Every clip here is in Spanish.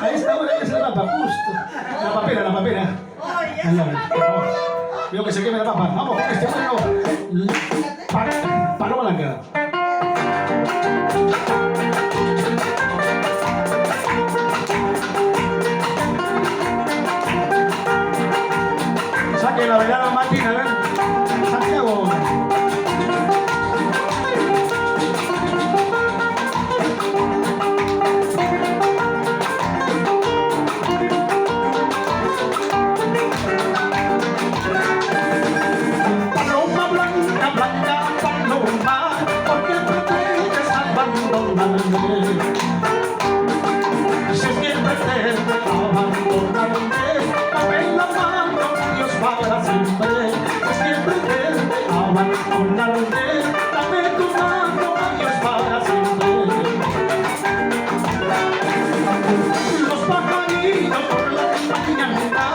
A esta hora ya se la papa, justo. La papera, la papera. Veo que se queme la papa. Vamos con este bueno. Paloma blanca. Saque la velada matina, a ver. Santiago. Paloma blanca, blanca paloma, ¿por qué pretendes abandonarme? Si es que pretendes abandonarme, dame la mano, Dios para siempre. Si es que pretendes abandonarme, dame tu mano, Dios para siempre. Los pajaritos por la mañana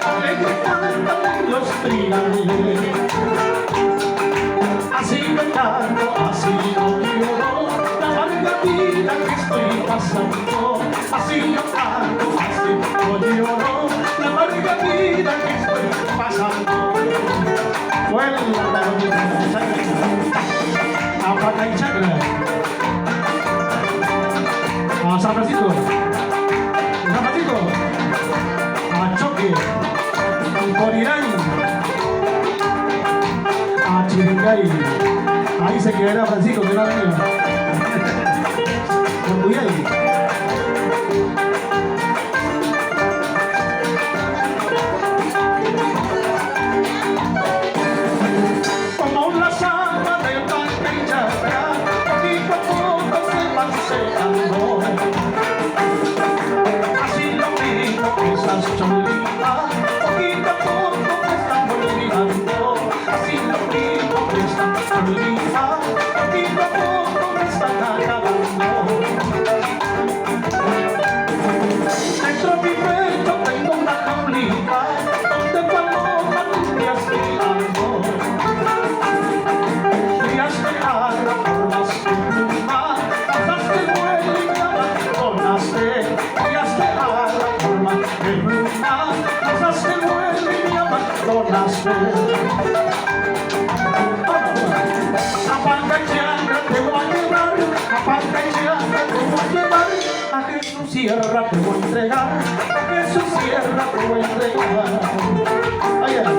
alegre cantan en los trigales. Así me canto, así no lloro, la larga vida que estoy pasando. Así yo canto, así no lloro, la larga vida que estoy pasando. Vuelva la vida, a Paca y Chacra, a San Francisco, a Choque, a Corirán, a Chirincay. Ahí se quedará Francisco, que no ha venido. Con Cuyay. Como una samba de Paca y Chacra, poquito a poco se van secando. Así lo mismo que esas cholitas, poquito a poco me están olvidando. Así lo mismo que esas cholitas, poquito a poco me están acabando. Dentro de mi pecho tengo una jaulita, donde paloma limpias mirando. Días de agua por las plumas, pasaste el vuelo y me abandonaste. Días de agua por las plumas, pasaste el vuelo y me abandonaste. A Paca y Chacra te voy a llevar, a Paca y Chacra te voy a llevar, a Jesús Sierra te voy a entregar, a Jesús Sierra te voy a entregar. Ay, ay.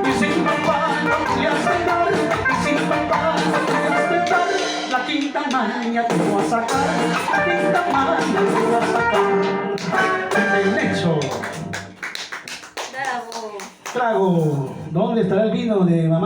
Y sin papá no te has de dar, y sin papá no te has de dar, la quinta maña te voy a sacar, la quinta maña te voy a sacar. El hecho. Bravo. Trago. ¿Dónde estará el vino de mamá?